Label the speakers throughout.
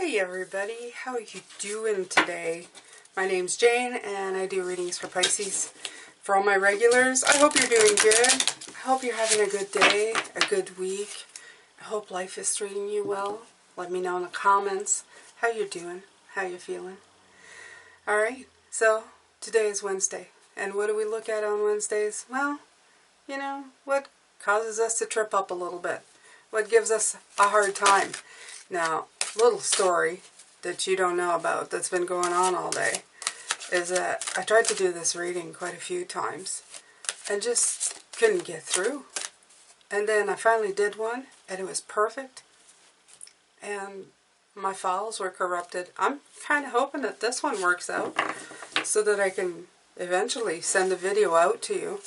Speaker 1: Hey everybody, how are you doing today? My name's Jane and I do readings for Pisces. For all my regulars, I hope you're doing good. I hope you're having a good day, a good week. I hope life is treating you well. Let me know in the comments how you're doing, how you're feeling. Alright, so today is Wednesday. And what do we look at on Wednesdays? Well, you know, what causes us to trip up a little bit. What gives us a hard time. Now, little story that you don't know about that's been going on all day is that I tried to do this reading quite a few times and just couldn't get through. And then I finally did one and it was perfect and my files were corrupted. I'm kind of hoping that this one works out so that I can eventually send the video out to you.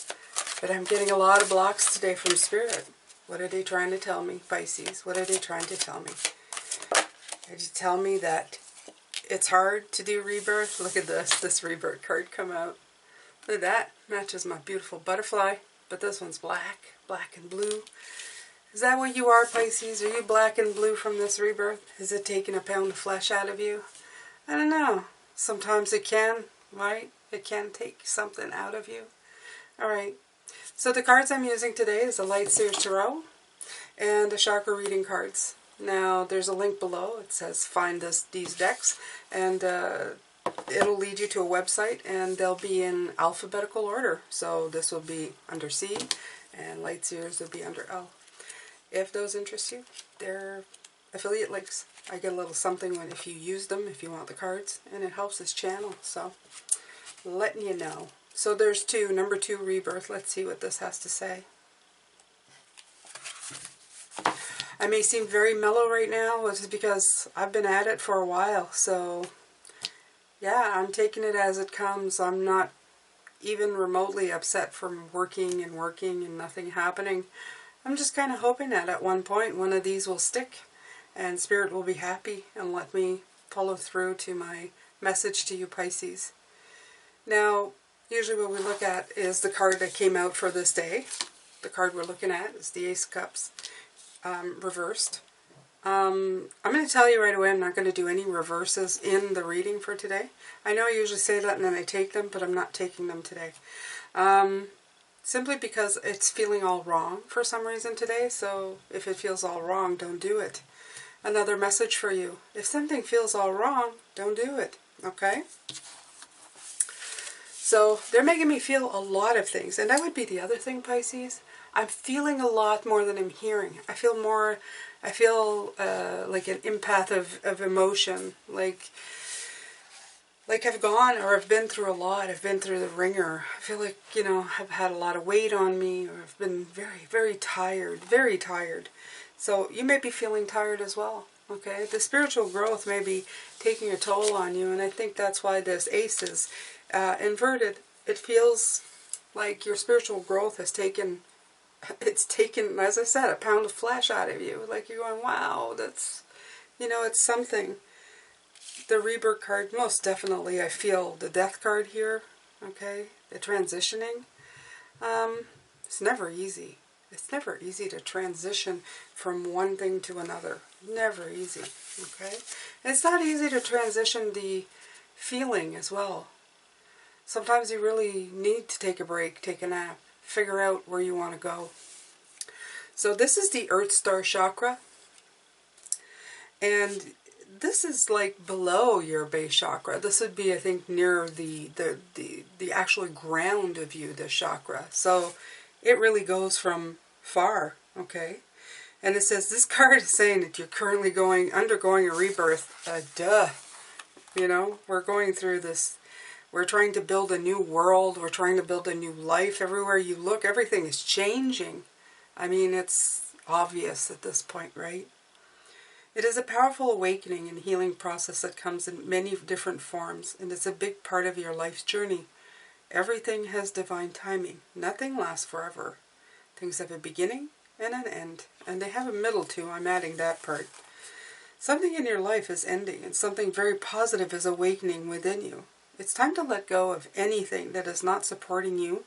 Speaker 1: But I'm getting a lot of blocks today from Spirit. What are they trying to tell me, Pisces? What are they trying to tell me? Did you tell me that it's hard to do rebirth? Look at this rebirth card come out. Look at that. Matches my beautiful butterfly. But this one's black and blue. Is that what you are, Pisces? Are you black and blue from this rebirth? Is it taking a pound of flesh out of you? I don't know. Sometimes it can, right? It can take something out of you. Alright. So the cards I'm using today is the Light Seers Tarot and the Chakra Reading cards. Now, there's a link below. It says find these decks, and it'll lead you to a website, and they'll be in alphabetical order. So this will be under C, and Light Seers will be under L. If those interest you, they're affiliate links. I get a little something if you use them, if you want the cards, and it helps this channel. So, letting you know. So there's number 2 rebirth. Let's see what this has to say. I may seem very mellow right now, which is because I've been at it for a while. So, yeah, I'm taking it as it comes. I'm not even remotely upset from working and nothing happening. I'm just kind of hoping that at one point one of these will stick and Spirit will be happy and let me follow through to my message to you, Pisces. Now, usually what we look at is the card that came out for this day. The card we're looking at is the Ace of Cups. Reversed. I'm going to tell you right away I'm not going to do any reverses in the reading for today. I know I usually say that and then I take them, but I'm not taking them today. Simply because it's feeling all wrong for some reason today, so if it feels all wrong, don't do it. Another message for you. If something feels all wrong, don't do it. Okay? So they're making me feel a lot of things, and that would be the other thing, Pisces. I'm feeling a lot more than I'm hearing. I feel like an empath of emotion, like I've gone or I've been through a lot. I've been through the ringer. I feel like, you know, I've had a lot of weight on me, or I've been very, very tired. So you may be feeling tired as well, okay? The spiritual growth may be taking a toll on you, and I think that's why this ace is inverted. It feels like your spiritual growth has taken, as I said, a pound of flesh out of you. Like you're going, wow, that's, you know, it's something. The rebirth card, most definitely, I feel the death card here, okay? The transitioning. It's never easy. It's never easy to transition from one thing to another. Never easy, okay? And it's not easy to transition the feeling as well. Sometimes you really need to take a break, take a nap, figure out where you want to go. So this is the Earth Star Chakra. And this is like below your base chakra. This would be, I think, near the actual ground of you, the chakra. So it really goes from far, okay? And it says, this card is saying that you're currently undergoing a rebirth. Duh. You know, we're going through this. We're trying to build a new world. We're trying to build a new life. Everywhere you look, everything is changing. I mean, it's obvious at this point, right? It is a powerful awakening and healing process that comes in many different forms, and it's a big part of your life's journey. Everything has divine timing. Nothing lasts forever. Things have a beginning and an end, and they have a middle too. I'm adding that part. Something in your life is ending, and something very positive is awakening within you. It's time to let go of anything that is not supporting you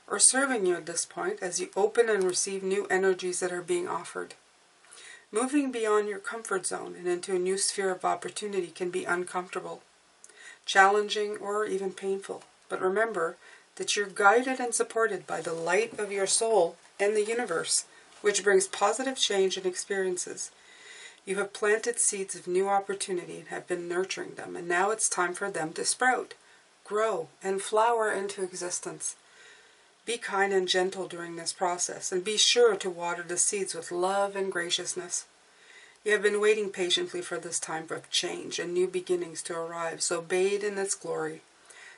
Speaker 1: or serving you at this point as you open and receive new energies that are being offered. Moving beyond your comfort zone and into a new sphere of opportunity can be uncomfortable, challenging, or even painful. But remember that you're guided and supported by the light of your soul and the universe, which brings positive change and experiences. You have planted seeds of new opportunity and have been nurturing them, and now it's time for them to sprout, grow, and flower into existence. Be kind and gentle during this process, and be sure to water the seeds with love and graciousness. You have been waiting patiently for this time of change and new beginnings to arrive, so bathe in its glory.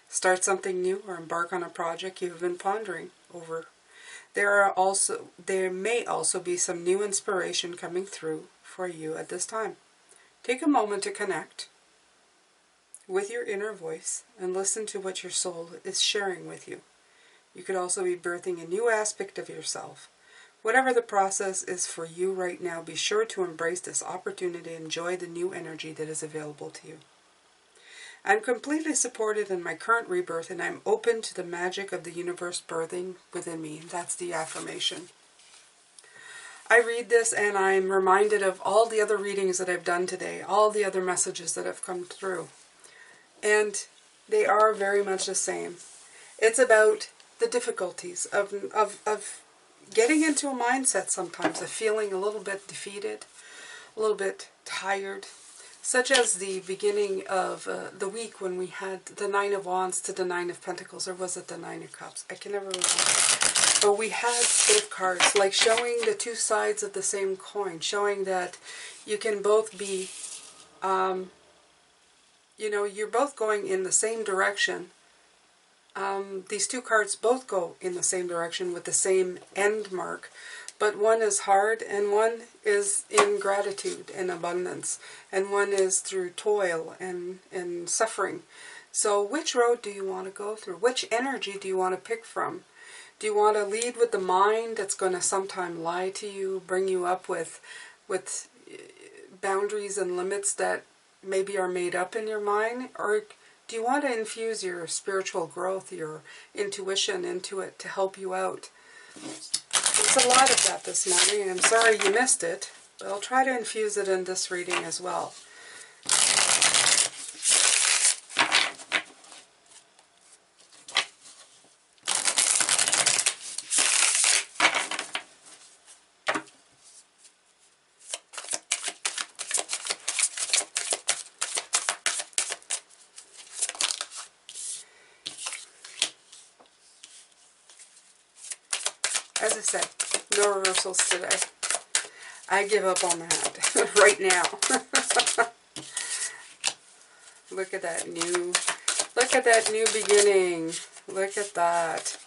Speaker 1: Start something new or embark on a project you have been pondering over. There may also be some new inspiration coming through for you at this time. Take a moment to connect with your inner voice and listen to what your soul is sharing with you. You could also be birthing a new aspect of yourself. Whatever the process is for you right now, be sure to embrace this opportunity and enjoy the new energy that is available to you. I'm completely supported in my current rebirth, and I'm open to the magic of the universe birthing within me. That's the affirmation. I read this and I'm reminded of all the other readings that I've done today, all the other messages that have come through. And they are very much the same. It's about the difficulties of getting into a mindset sometimes of feeling a little bit defeated, a little bit tired, such as the beginning of the week when we had the Nine of Wands to the Nine of Pentacles, or was it the Nine of Cups? I can never remember. But we had both cards, like showing the two sides of the same coin, showing that you can both be, you're both going in the same direction. These two cards both go in the same direction with the same end mark, but one is hard and one is in gratitude and abundance, and one is through toil and suffering. So which road do you want to go through? Which energy do you want to pick from? Do you want to lead with the mind that's going to sometime lie to you, bring you up with boundaries and limits that maybe are made up in your mind? Or do you want to infuse your spiritual growth, your intuition into it to help you out? There's a lot of that this morning, and I'm sorry you missed it, but I'll try to infuse it in this reading as well. As I said, no reversals today. I give up on that right now. Look at that new beginning. Look at that.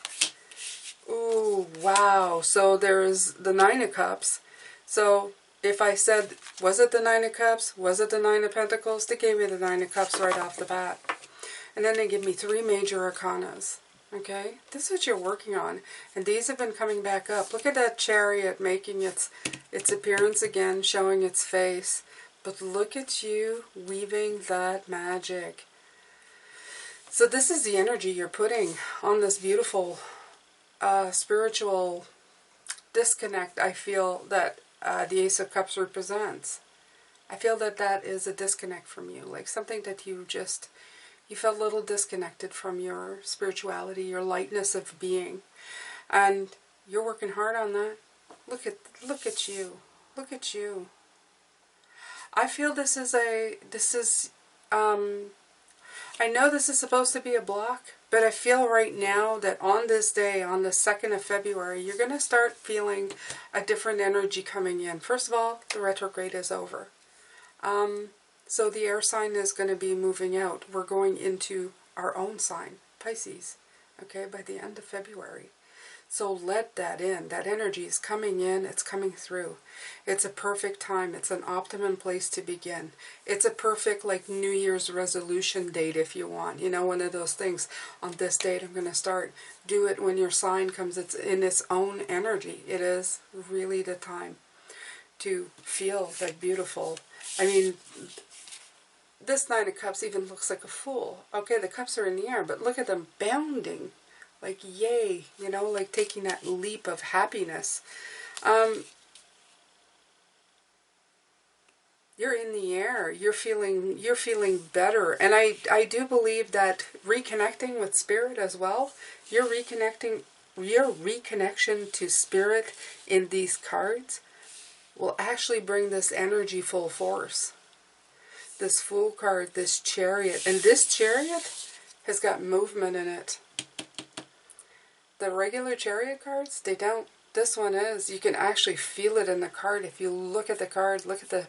Speaker 1: Ooh, wow. So there's the Nine of Cups. So if I said, was it the Nine of Cups? Was it the Nine of Pentacles? They gave me the Nine of Cups right off the bat. And then they give me three major arcanas. Okay, this is what you're working on, and these have been coming back up. Look at that Chariot making its appearance again, showing its face. But look at you weaving that magic. So this is the energy you're putting on this beautiful spiritual disconnect. I feel that the Ace of Cups represents. I feel that that is a disconnect from you, like something that you felt a little disconnected from your spirituality, your lightness of being. And you're working hard on that. Look at you. Look at you. I feel I know this is supposed to be a block, but I feel right now that on this day, on the 2nd of February, you're going to start feeling a different energy coming in. First of all, the retrograde is over. So the air sign is going to be moving out. We're going into our own sign, Pisces, okay, by the end of February. So let that in. That energy is coming in. It's coming through. It's a perfect time. It's an optimum place to begin. It's a perfect, like, New Year's resolution date if you want. You know, one of those things. On this date, I'm going to start. Do it when your sign comes. It's in its own energy. It is really the time to feel that beautiful. I mean, this Nine of Cups even looks like a fool. Okay, the cups are in the air, but look at them bounding. Like, yay, you know, like taking that leap of happiness. You're in the air. You're feeling better. And I do believe that reconnecting with spirit as well, your reconnection to spirit in these cards will actually bring this energy full force. This Fool card, this Chariot, and this Chariot has got movement in it. The regular Chariot cards, they don't. This one is. You can actually feel it in the card. If you look at the card, look at the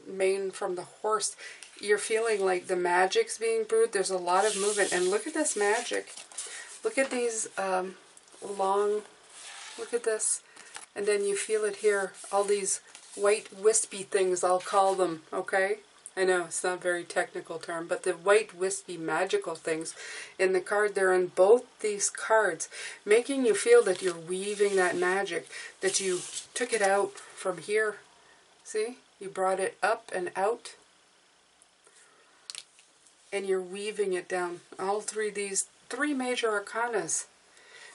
Speaker 1: mane from the horse, you're feeling like the magic's being brewed. There's a lot of movement. And look at this magic. Look at these long, look at this. And then you feel it here. All these white wispy things, I'll call them, okay? I know, it's not a very technical term, but the white wispy magical things in the card, they're in both these cards, making you feel that you're weaving that magic, that you took it out from here. See? You brought it up and out, and you're weaving it down. All three, these three major arcanas.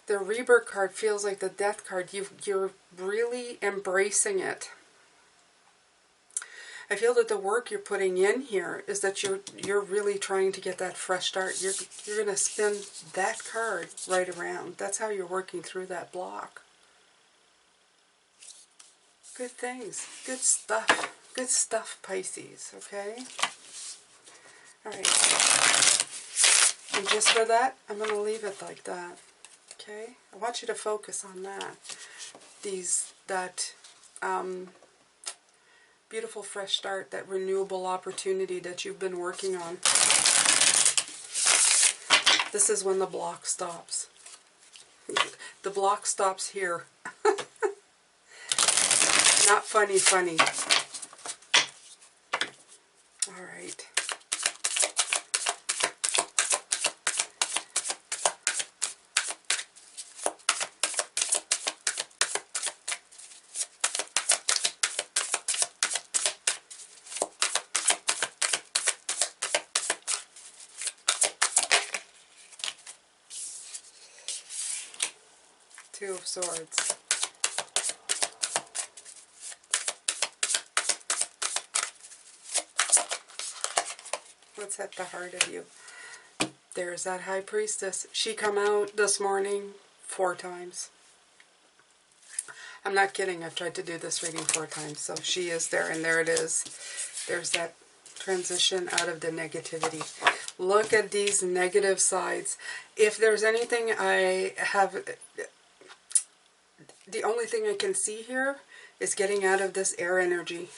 Speaker 1: The Rebirth card feels like the Death card. You're really embracing it. I feel that the work you're putting in here is that you're really trying to get that fresh start. You're going to spin that card right around. That's how you're working through that block. Good things. Good stuff. Good stuff, Pisces, okay? Alright. And just for that, I'm going to leave it like that. Okay? I want you to focus on that. That beautiful fresh start, that renewable opportunity that you've been working on. This is when the block stops. The block stops here. Not funny, funny. All right. Two of Swords. What's at the heart of you? There's that High Priestess. She come out this morning 4 times. I'm not kidding. I've tried to do this reading 4 times. So she is there, and there it is. There's that transition out of the negativity. Look at these negative sides. If there's anything I have... The only thing I can see here is getting out of this air energy.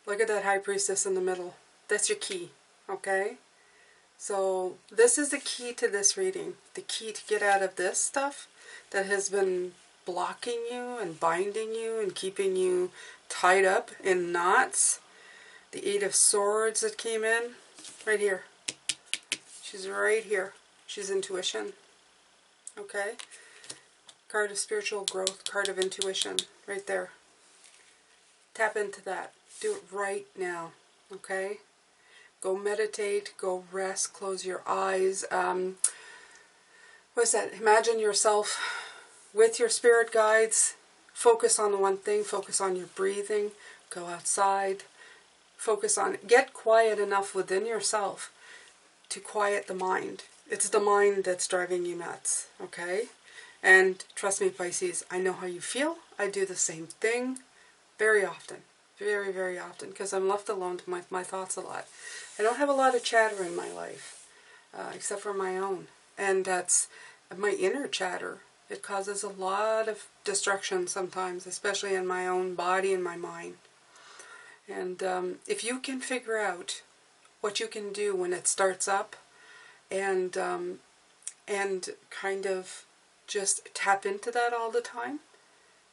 Speaker 1: Look at that High Priestess in the middle. That's your key, okay? So this is the key to this reading. The key to get out of this stuff that has been blocking you and binding you and keeping you tied up in knots. The 8 of Swords that came in, right here. She's right here. She's intuition, okay? Card of spiritual growth, card of intuition, right there. Tap into that. Do it right now, okay? Go meditate, go rest, close your eyes. What's that? Imagine yourself with your spirit guides. Focus on the one thing, focus on your breathing. Go outside. Focus on, get quiet enough within yourself to quiet the mind. It's the mind that's driving you nuts, okay? And trust me, Pisces, I know how you feel. I do the same thing very often. Very, very often. Because I'm left alone to my thoughts a lot. I don't have a lot of chatter in my life. Except for my own. And that's my inner chatter. It causes a lot of destruction sometimes. Especially in my own body and my mind. And if you can figure out what you can do when it starts up. And kind of just tap into that all the time.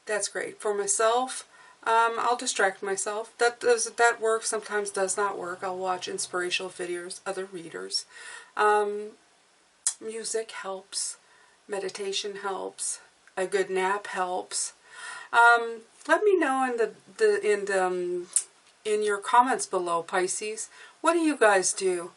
Speaker 1: That's great. For myself, I'll distract myself. That works. Sometimes does not work. I'll watch inspirational videos, other readers. Music helps. Meditation helps. A good nap helps. Let me know in your comments below, Pisces. What do you guys do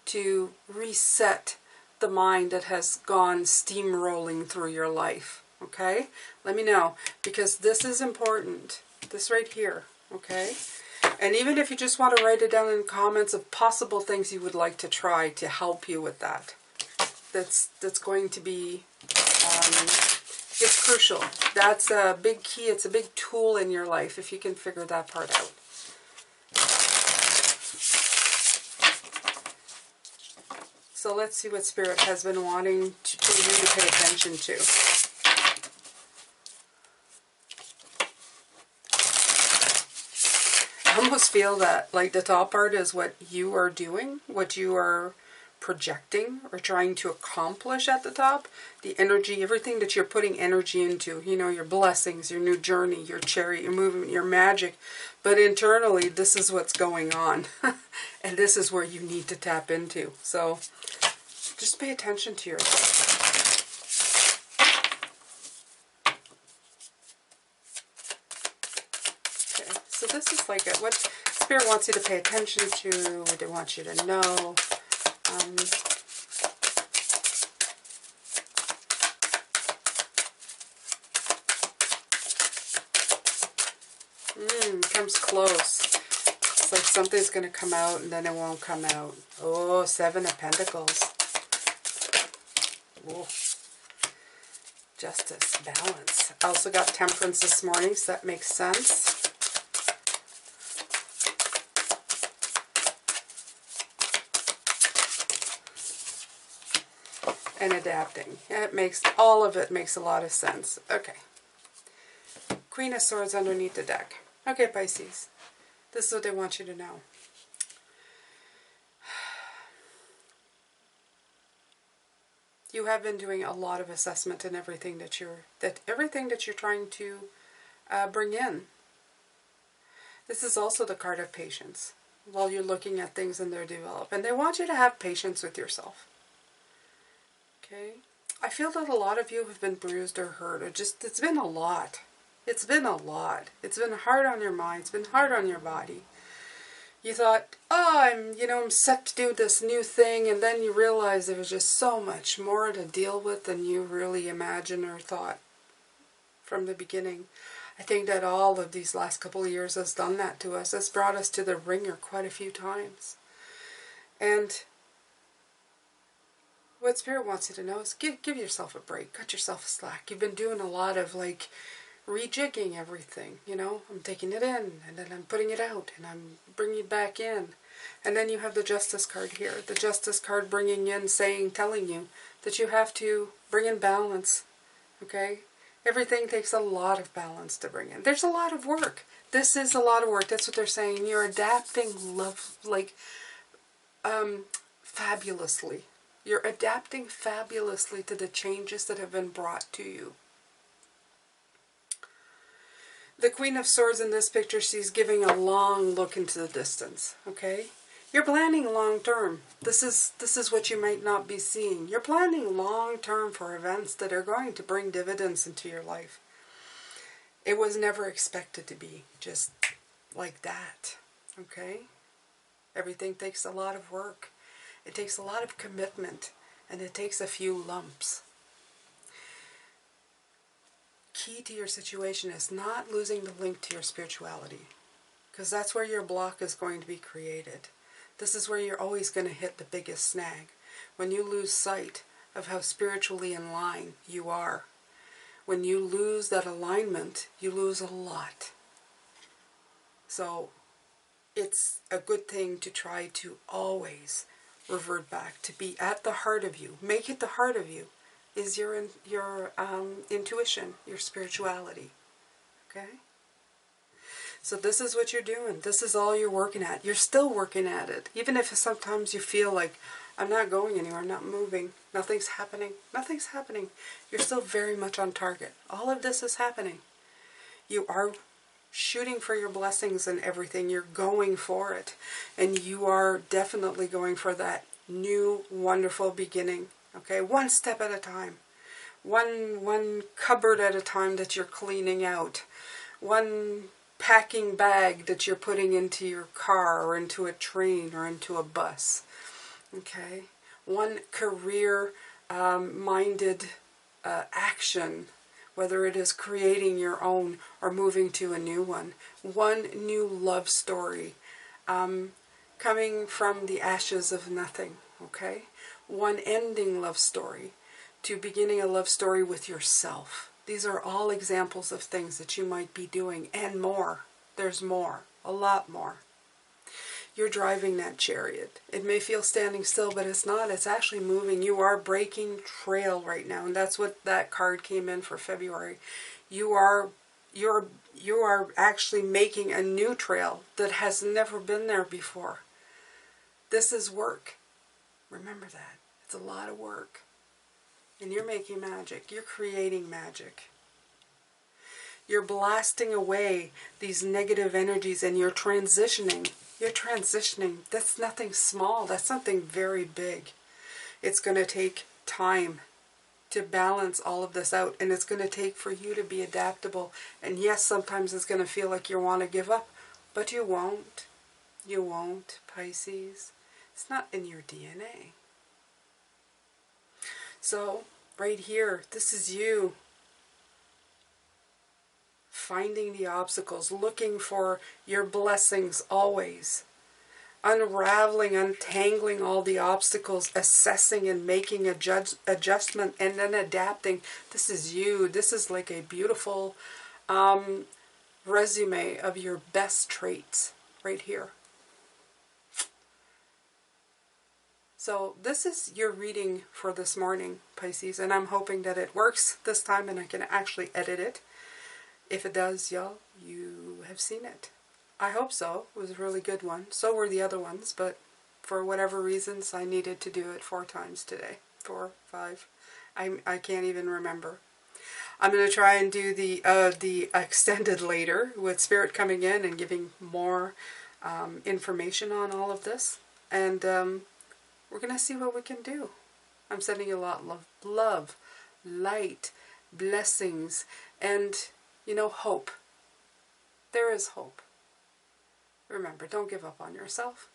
Speaker 1: to reset the mind that has gone steamrolling through your life? Okay? Let me know, because this is important. This right here, okay? And even if you just want to write it down in comments of possible things you would like to try to help you with that. That's going to be, it's crucial. That's a big key. It's a big tool in your life if you can figure that part out. So let's see what Spirit has been wanting you to pay attention to. I almost feel that like the top part is what you are doing, what you are projecting or trying to accomplish at the top. The energy, everything that you're putting energy into, you know, your blessings, your new journey, your cherry, your movement, your magic. But internally, this is what's going on. And this is where you need to tap into. So just pay attention to yourself. Okay, so this is like what Spirit wants you to pay attention to, what they want you to know. Comes close. It's like something's going to come out and then it won't come out. Oh, 7 of Pentacles. Ooh. Justice, balance. I also got Temperance this morning, so that makes sense. And adapting. It makes, all of it makes a lot of sense. Okay. Queen of Swords underneath the deck. Okay, Pisces. This is what they want you to know. You have been doing a lot of assessment in everything that you're trying to bring in. This is also the card of patience. While you're looking at things and they're developed. And they want you to have patience with yourself. Okay? I feel that a lot of you have been bruised or hurt. Or just, it's been a lot. It's been a lot. It's been hard on your mind. It's been hard on your body. You thought, oh, I'm set to do this new thing. And then you realize there was just so much more to deal with than you really imagined or thought from the beginning. I think that all of these last couple of years has done that to us. It's brought us to the ringer quite a few times. And what Spirit wants you to know is give yourself a break. Cut yourself a slack. You've been doing a lot of like rejigging everything, you know. I'm taking it in and then I'm putting it out and I'm bringing it back in. And then you have the Justice card here. The Justice card bringing in, telling you that you have to bring in balance, okay? Everything takes a lot of balance to bring in. There's a lot of work. This is a lot of work. That's what they're saying. You're adapting fabulously. You're adapting fabulously to the changes that have been brought to you. The Queen of Swords in this picture, she's giving a long look into the distance, okay? You're planning long term. This is what you might not be seeing. You're planning long term for events that are going to bring dividends into your life. It was never expected to be just like that, okay? Everything takes a lot of work. It takes a lot of commitment, and it takes a few lumps. Key to your situation is not losing the link to your spirituality, because that's where your block is going to be created. This is where you're always going to hit the biggest snag. When you lose sight of how spiritually in line you are. When you lose that alignment, you lose a lot. So it's a good thing to try to always revert back, to be at the heart of you. Make it the heart of you is your intuition, your spirituality. Okay? So this is what you're doing. This is all you're working at. You're still working at it. Even if sometimes you feel like, I'm not going anywhere, I'm not moving, nothing's happening. Nothing's happening. You're still very much on target. All of this is happening. You are shooting for your blessings and everything. You're going for it. And you are definitely going for that new, wonderful beginning. Okay? One step at a time. One cupboard at a time that you're cleaning out. One packing bag that you're putting into your car or into a train or into a bus. Okay? One career-minded action whether it is creating your own or moving to a new one. One new love story coming from the ashes of nothing, okay? One ending love story to beginning a love story with yourself. These are all examples of things that you might be doing, and more. There's more, a lot more. You're driving that chariot. It may feel standing still, but it's not. It's actually moving. You are breaking trail right now, and that's what that card came in for February. You are actually making a new trail that has never been there before. This is work. Remember that. It's a lot of work. And you're making magic. You're creating magic. You're blasting away these negative energies, and you're transitioning. You're transitioning. That's nothing small. That's something very big. It's going to take time to balance all of this out, and it's going to take for you to be adaptable. And yes, sometimes it's going to feel like you want to give up, but you won't. You won't, Pisces. It's not in your DNA. So, right here, this is you finding the obstacles, looking for your blessings always, unraveling, untangling all the obstacles, assessing and making a adjustment, and then adapting. This is you. This is like a beautiful resume of your best traits right here. So this is your reading for this morning, Pisces, and I'm hoping that it works this time and I can actually edit it. If it does, y'all, you have seen it. I hope so. It was a really good one. So were the other ones, but for whatever reasons, I needed to do it 4 times today. 4, 5. I can't even remember. I'm going to try and do the extended later with Spirit coming in and giving more information on all of this. And we're going to see what we can do. I'm sending you a lot of love, light, blessings, and hope. There is hope. Remember, don't give up on yourself.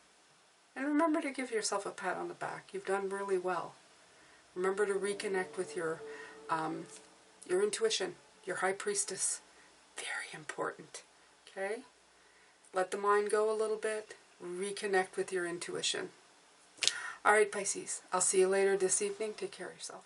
Speaker 1: And remember to give yourself a pat on the back. You've done really well. Remember to reconnect with your intuition, your high priestess. Very important. Okay? Let the mind go a little bit. Reconnect with your intuition. All right, Pisces. I'll see you later this evening. Take care of yourself.